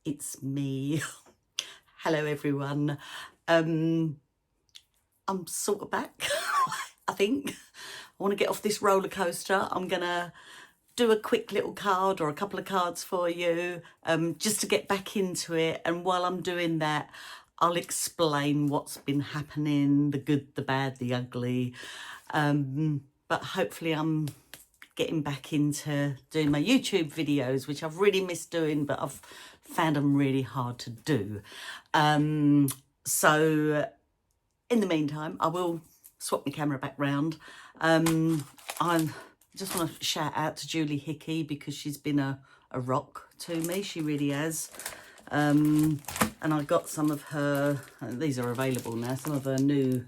it's me. Hello everyone. I'm sort of back. I think I want to get off this roller coaster. I'm gonna do a quick little card or a couple of cards for you, just to get back into it. And while I'm doing that, I'll explain what's been happening, the good, the bad, the ugly. But hopefully I'm getting back into doing my YouTube videos, which I've really missed doing, but I've found them really hard to do. So in the meantime, I will swap my camera back round. I just want to shout out to Julie Hickey because she's been a rock to me. She really has. And I got some of her, these are available now, some of her new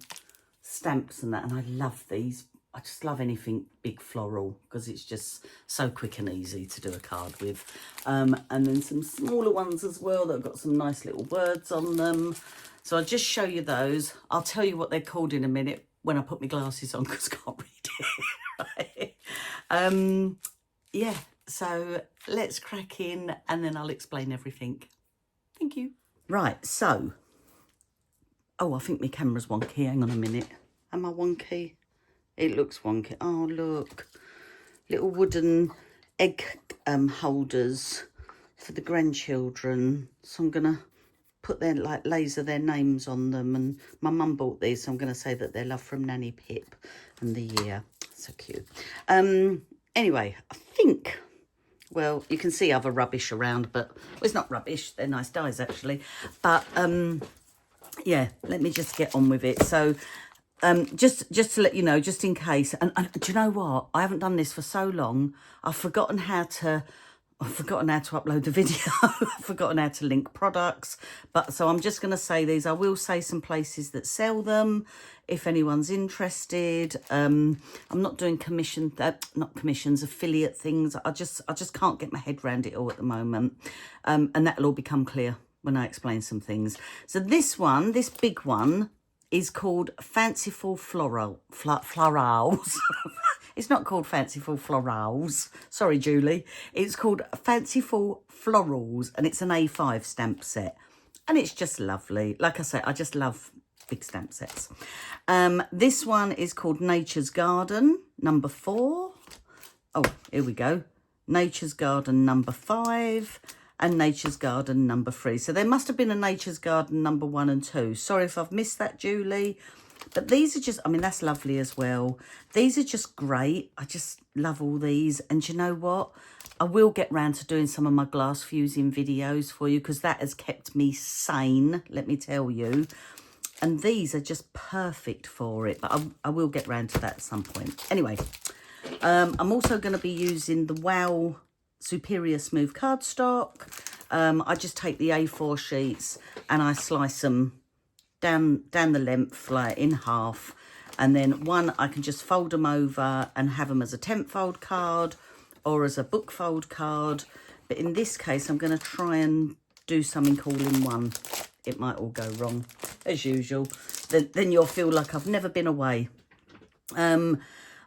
stamps and that, and I love these. I just love anything big floral because it's just so quick and easy to do a card with. And then some smaller ones as well that have got some nice little words on them. So I'll just show you those. I'll tell you what they're called in a minute when I put my glasses on because I can't read it. Right? Yeah, so let's crack in and then I'll explain everything. Thank you. Right, so, oh, I think my camera's wonky. Hang on a minute. Am I wonky? It looks wonky. Oh, look. Little wooden egg holders for the grandchildren. So I'm going to put their, like, laser their names on them. And my mum bought these, so I'm going to say that they're love from Nanny Pip and the year. So cute. Anyway, I think, well, you can see other rubbish around, but well, it's not rubbish. They're nice dies, actually. But, yeah, let me just get on with it. So, just to let you know, just in case, and do you know what? I haven't done this for so long. I've forgotten how to upload the video. I've forgotten how to link products. But so I'm just going to say these. I will say some places that sell them if anyone's interested. I'm not doing not commissions, affiliate things. I just can't get my head around it all at the moment. And that'll all become clear when I explain some things. So this one, this big one, is called Fanciful Florals. It's not called Fanciful Florals. Sorry, Julie. It's called Fanciful Florals, and it's an A5 stamp set. And it's just lovely. Like I say, I just love big stamp sets. This one is called Nature's Garden, number 4. Oh, here we go. Nature's Garden, number 5. And Nature's Garden number 3. So there must have been a Nature's Garden number 1 and 2. Sorry if I've missed that, Julie. But these are just, I mean, that's lovely as well. These are just great. I just love all these. And you know what? I will get round to doing some of my glass fusing videos for you because that has kept me sane, let me tell you. And these are just perfect for it. But I will get round to that at some point. Anyway, I'm also going to be using the WOW Superior Smooth cardstock. I just take the A4 sheets and I slice them down the length, like in half, and then one I can just fold them over and have them as a tent fold card or as a book fold card. But in this case, I'm going to try and do something all in one. It might all go wrong as usual. Then you'll feel like I've never been away. I'm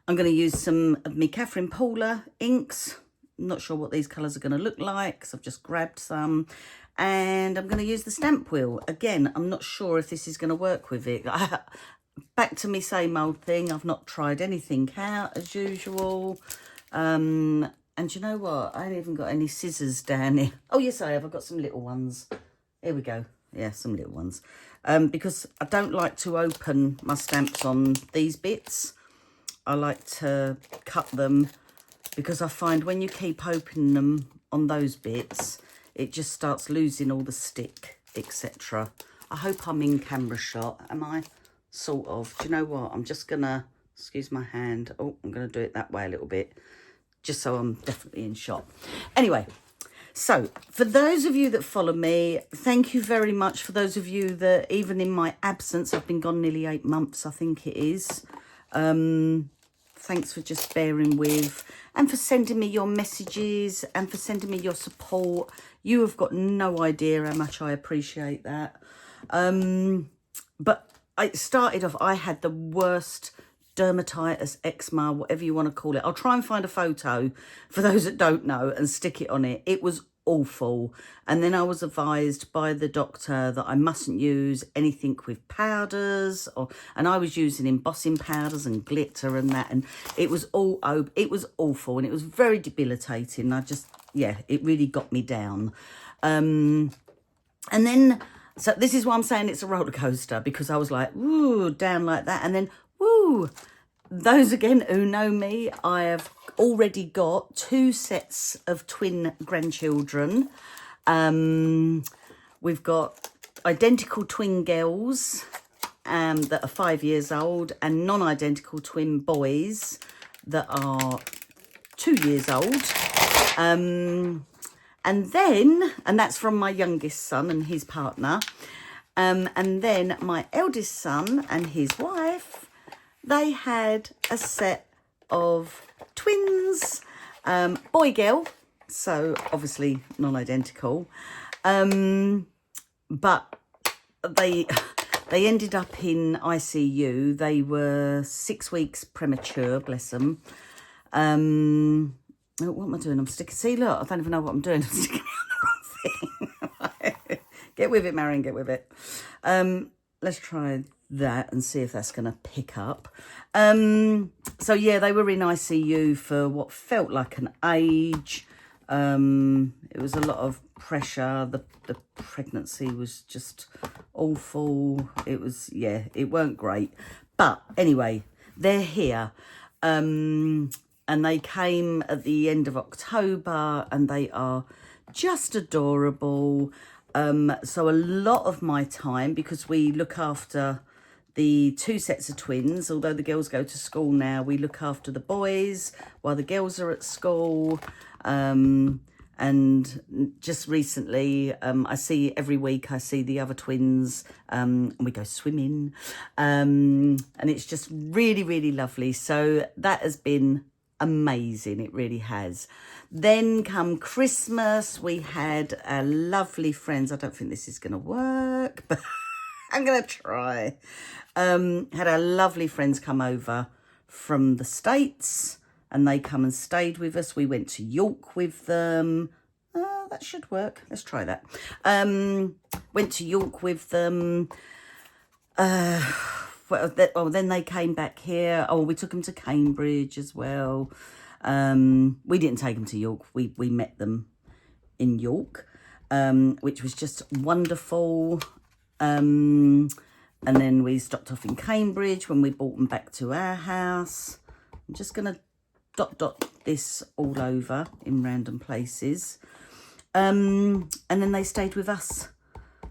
going to use some of me Catherine Paula inks. I'm not sure what these colours are going to look like because I've just grabbed some. And I'm going to use the stamp wheel. Again, I'm not sure if this is going to work with it. Back to me same old thing. I've not tried anything out as usual. And you know what? I ain't even got any scissors down here. Oh, yes, I have. I've got some little ones. Here we go. Yeah, some little ones. Because I don't like to open my stamps on these bits. I like to cut them, because I find when you keep opening them on those bits, it just starts losing all the stick, etc. I hope I'm in camera shot. Am I? Sort of. Do you know what? I'm just going to, excuse my hand. Oh, I'm going to do it that way a little bit, just so I'm definitely in shot. Anyway, so for those of you that follow me, thank you very much. For those of you that, even in my absence, I've been gone nearly 8 months, I think it is. Thanks for just bearing with and for sending me your messages and for sending me your support. You have got no idea how much I appreciate that. But it started off, I had the worst dermatitis, eczema, whatever you want to call it. I'll try and find a photo for those that don't know and stick it on it. It was awful. And then I was advised by the doctor that I mustn't use anything with powders, and I was using embossing powders and glitter and that, and it was it was awful, and it was very debilitating. It really got me down. And then, so this is why I'm saying it's a roller coaster, because I was like, ooh, down like that, and then, woo. Those again who know me, I have already got 2 sets of twin grandchildren. We've got identical twin girls that are 5 years old, and non-identical twin boys that are 2 years old. And that's from my youngest son and his partner. And then my eldest son and his wife, they had a set of twins, boy, girl, so obviously non-identical, but they ended up in ICU. They were 6 weeks premature, bless them. What am I doing? I'm sticking, see, look, I don't even know what I'm doing. I'm sticking on the wrong thing. Get with it, Marion, get with it. Let's try that and see if that's going to pick up. So yeah, they were in ICU for what felt like an age. It was a lot of pressure. The pregnancy was just awful. It was, yeah, it weren't great. But anyway, they're here. And they came at the end of October, and they are just adorable. So a lot of my time, because we look after the 2 sets of twins, although the girls go to school now, we look after the boys while the girls are at school. And just recently, I see every week, I see the other twins, and we go swimming. And it's just really, really lovely. So that has been amazing. It really has. Then come Christmas, we had our lovely friends. I don't think this is going to work, but I'm going to try. Had our lovely friends come over from the States, and they come and stayed with us. We went to York with them. That should work. Let's try that. Went to York with them. Then they came back here. Oh, we took them to Cambridge as well. We didn't take them to York. We met them in York, which was just wonderful. And then we stopped off in Cambridge when we brought them back to our house. I'm just going to dot this all over in random places. And then they stayed with us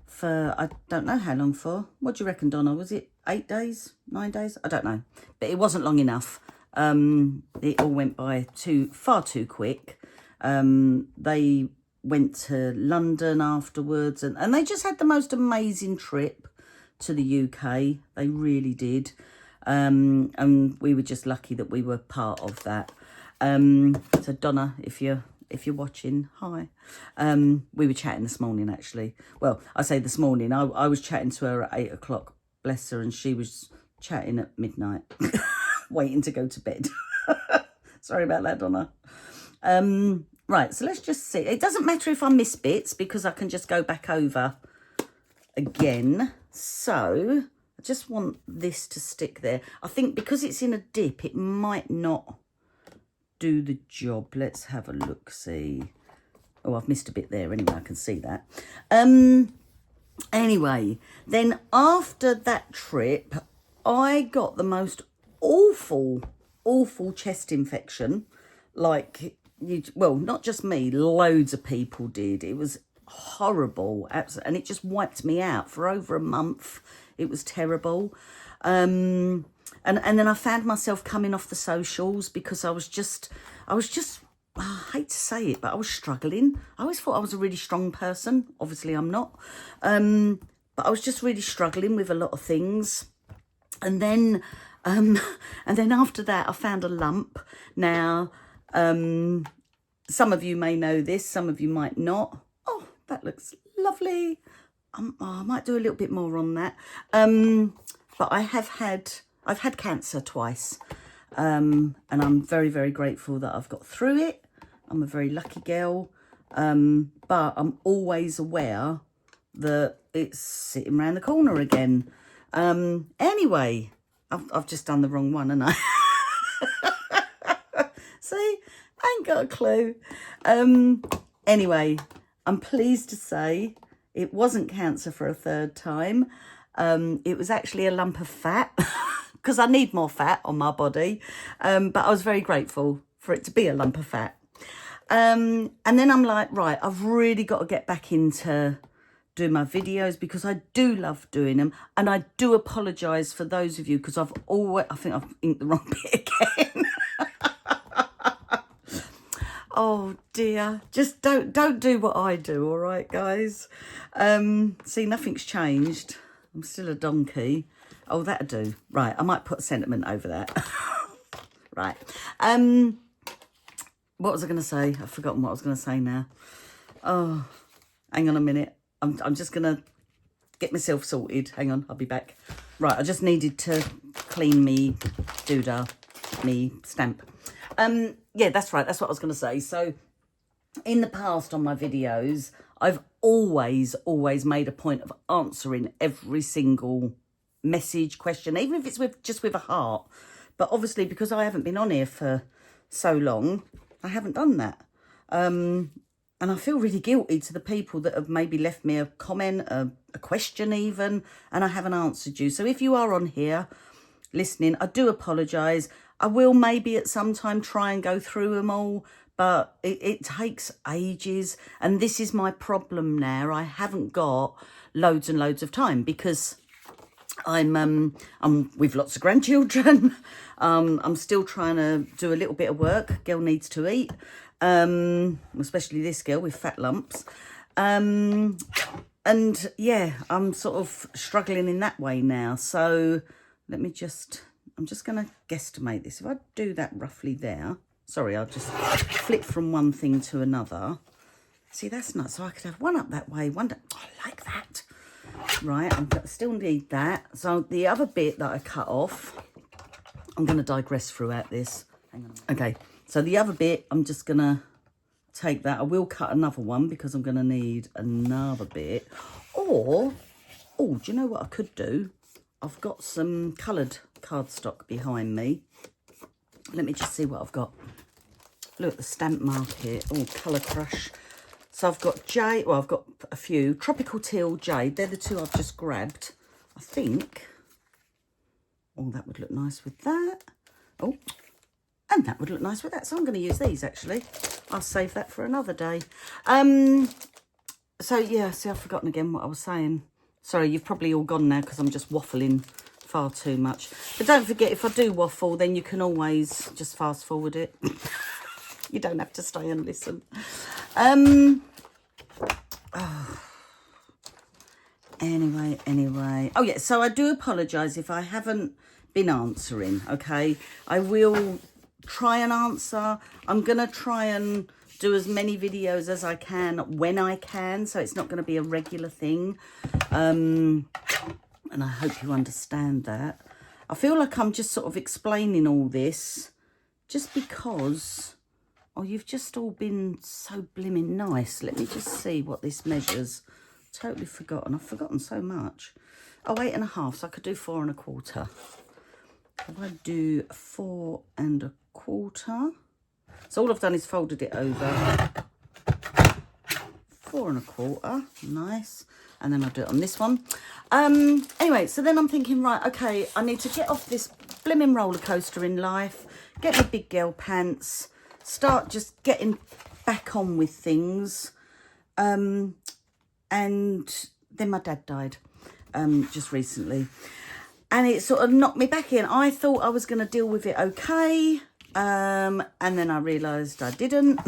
for, I don't know how long for. What do you reckon, Donna? Was it 8 days, 9 days? I don't know. But it wasn't long enough. It all went by far too quick. They went to London afterwards, and they just had the most amazing trip to the UK. They really did. And we were just lucky that we were part of that. So Donna, if you're watching, hi. We were chatting this morning, actually. Well, I say this morning, I was chatting to her at 8 o'clock, bless her, and she was chatting at midnight, waiting to go to bed. Sorry about that, Donna. Right, so let's just see. It doesn't matter if I miss bits, because I can just go back over again. So I just want this to stick there. I think because it's in a dip, it might not do the job. Let's have a look, see. Oh, I've missed a bit there anyway, I can see that. Anyway, then after that trip, I got the most awful chest infection. Like, well, not just me, loads of people did. It was horrible, and it just wiped me out for over a month. It was terrible. And then I found myself coming off the socials because I was just, I hate to say it, but I was struggling. I always thought I was a really strong person. Obviously I'm not. But I was just really struggling with a lot of things. And then after that, I found a lump. Now, some of you may know this, some of you might not. Oh, that looks lovely. I might do a little bit more on that. But I've had cancer twice. And I'm very, very grateful that I've got through it. I'm a very lucky girl. but I'm always aware that it's sitting around the corner again. Anyway, I've just done the wrong one, haven't I? See, I ain't got a clue. Anyway, I'm pleased to say it wasn't cancer for a third time. It was actually a lump of fat because I need more fat on my body. But I was very grateful for it to be a lump of fat. And then I'm like, right, I've really got to get back into doing my videos because I do love doing them. And I do apologise for those of you because I think I've inked the wrong bit again. Oh dear, just don't do what I do, all right, guys? See, nothing's changed. I'm still a donkey. Oh, that'll do. Right, I might put a sentiment over that. Right. What was I going to say? I've forgotten what I was going to say now. Oh, hang on a minute. I'm just going to get myself sorted. Hang on, I'll be back. Right, I just needed to clean me doodah, me stamp. Yeah, that's right. That's what I was going to say. So in the past on my videos, I've always made a point of answering every single message, question, even if it's just with a heart. But obviously, because I haven't been on here for so long, I haven't done that. And I feel really guilty to the people that have maybe left me a comment, a question even, and I haven't answered you. So if you are on here listening, I do apologise. I will maybe at some time try and go through them all, but it takes ages. And this is my problem now. I haven't got loads and loads of time because I'm with lots of grandchildren. I'm still trying to do a little bit of work. Girl needs to eat, especially this girl with fat lumps. And yeah, I'm sort of struggling in that way now. So I'm just going to guesstimate this. If I do that roughly there, sorry, I'll just flip from one thing to another. See, that's nice. So I could have one up that way, one down. Oh, I like that. Right, I still need that. So the other bit that I cut off, I'm going to digress throughout this. Hang on. Okay, so the other bit, I'm just going to take that. I will cut another one because I'm going to need another bit. Or, oh, do you know what I could do? I've got some coloured cardstock behind me. Let me just see what I've got. Look at the stamp market. Oh, Colour Crush. So I've got jade. Well, I've got a few. Tropical Teal, Jade. They're the two I've just grabbed. I think. Oh, that would look nice with that. Oh, and that would look nice with that. So I'm going to use these, actually. I'll save that for another day. So, yeah, see, I've forgotten again what I was saying. Sorry, you've probably all gone now because I'm just waffling far too much. But don't forget, if I do waffle, then you can always just fast forward it. You don't have to stay and listen. Anyway. Oh, yeah, so I do apologise if I haven't been answering, okay? I will try and answer. I'm going to try and do as many videos as I can when I can, so it's not going to be a regular thing. And I hope you understand that. I feel like I'm just sort of explaining all this just because... Oh, you've just all been so blimmin' nice. Let me just see what this measures. Totally forgotten. I've forgotten so much. Oh, 8.5. So I could do 4 1/4. If I do 4 1/4. So all I've done is folded it over. 4 1/4. Nice. And then I'll do it on this one. Anyway, so then I'm thinking, right, okay, I need to get off this blimmin' roller coaster in life. Get my big girl pants. Start just getting back on with things. And then my dad died just recently. And it sort of knocked me back in. I thought I was going to deal with it okay. And then I realised I didn't.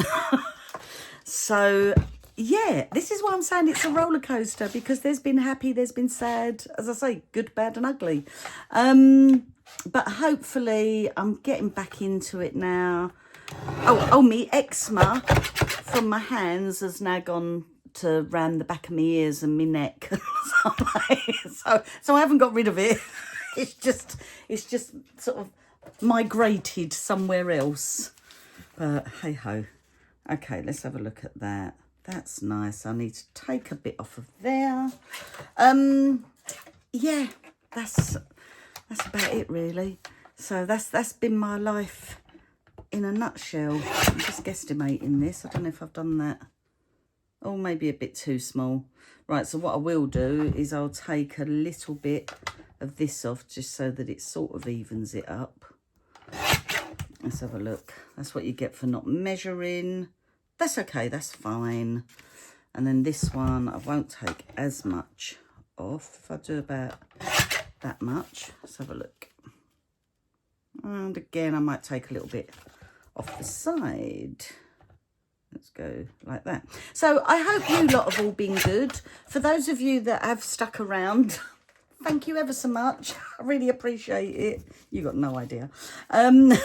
So, yeah, this is why I'm saying it's a roller coaster. Because there's been happy, there's been sad. As I say, good, bad and ugly. But hopefully I'm getting back into it now. Oh, me eczema from my hands has now gone to round the back of my ears and my neck. so I haven't got rid of it. It's just sort of migrated somewhere else. But hey ho. Okay, let's have a look at that. That's nice. I need to take a bit off of there. Yeah, that's about it really. So that's been my life in a nutshell. I'm just guesstimating this. I don't know if I've done that. Oh, maybe a bit too small. Right, so what I will do is I'll take a little bit of this off just so that it sort of evens it up. Let's have a look. That's what you get for not measuring. That's okay, that's fine. And then this one, I won't take as much off. If I do about that much, let's have a look. And again, I might take a little bit off the side. Let's go like that. So I hope you lot have all been good. For those of you that have stuck around, thank you ever so much. I really appreciate it. You got no idea. And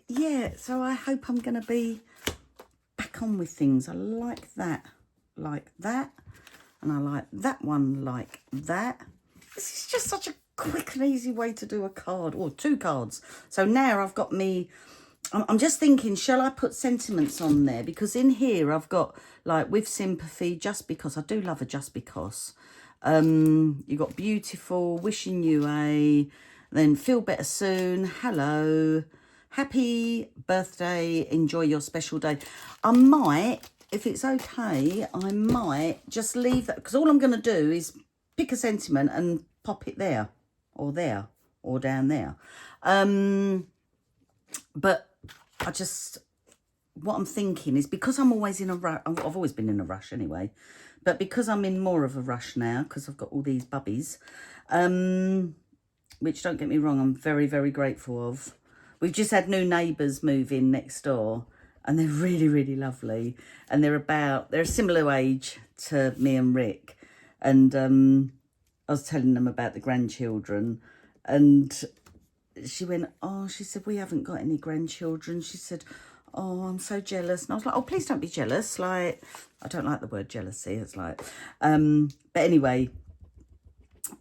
yeah, so I hope I'm going to be back on with things. I like that, and I like that one like that. This is just such a quick and easy way to do a card, or 2 cards. So now I've got me, I'm just thinking, shall I put sentiments on there? Because in here I've got like with sympathy, just because. I do love a just because. You got beautiful, wishing you a, then feel better soon, hello, happy birthday, enjoy your special day. I might, if it's okay, I might just leave that, because all I'm going to do is pick a sentiment and pop it there, or down there. But I just, what I'm thinking is, because I'm always in a rush, I've always been in a rush anyway, but because I'm in more of a rush now, because I've got all these bubbies, which, don't get me wrong, I'm very, very grateful of. We've just had new neighbours move in next door, and they're really, really lovely. And they're a similar age to me and Rick. And I was telling them about the grandchildren, and she went, oh, she said, we haven't got any grandchildren. She said, oh, I'm so jealous. And I was like, oh, please don't be jealous. Like, I don't like the word jealousy. It's like, but anyway,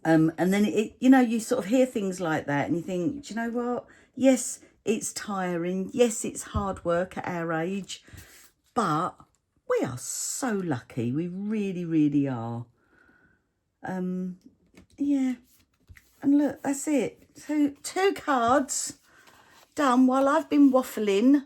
and then it, you know, you sort of hear things like that and you think, do you know what? Yes, it's tiring. Yes, it's hard work at our age, but we are so lucky. We really, really are. Yeah. And look, that's it. Two cards done while I've been waffling,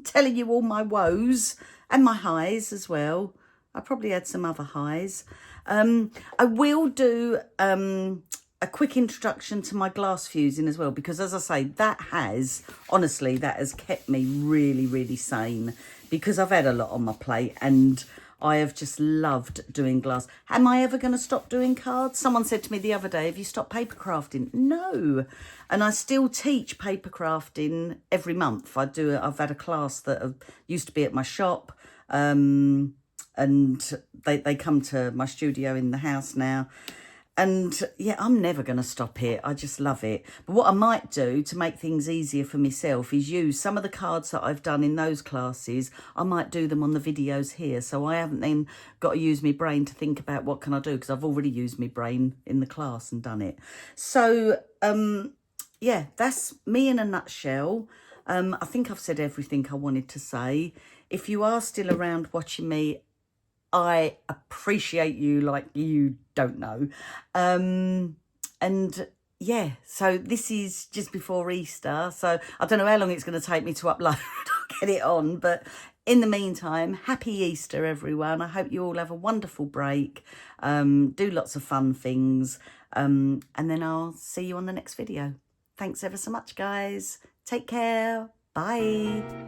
telling you all my woes and my highs as well. I probably had some other highs. I will do a quick introduction to my glass fusing as well, because as I say, that has kept me really, really sane, because I've had a lot on my plate and I have just loved doing glass. Am I ever going to stop doing cards? Someone said to me the other day, have you stopped paper crafting? No. And I still teach paper crafting every month. I've had a class that used to be at my shop, and they come to my studio in the house now. And yeah, I'm never going to stop it. I just love it. But what I might do to make things easier for myself is use some of the cards that I've done in those classes. I might do them on the videos here. So I haven't then got to use my brain to think about what can I do, because I've already used my brain in the class and done it. So, yeah, that's me in a nutshell. I think I've said everything I wanted to say. If you are still around watching me, I appreciate you like you don't know. And yeah, so this is just before Easter. So I don't know how long it's going to take me to upload or get it on. But in the meantime, happy Easter, everyone. I hope you all have a wonderful break. Do lots of fun things. And then I'll see you on the next video. Thanks ever so much, guys. Take care. Bye.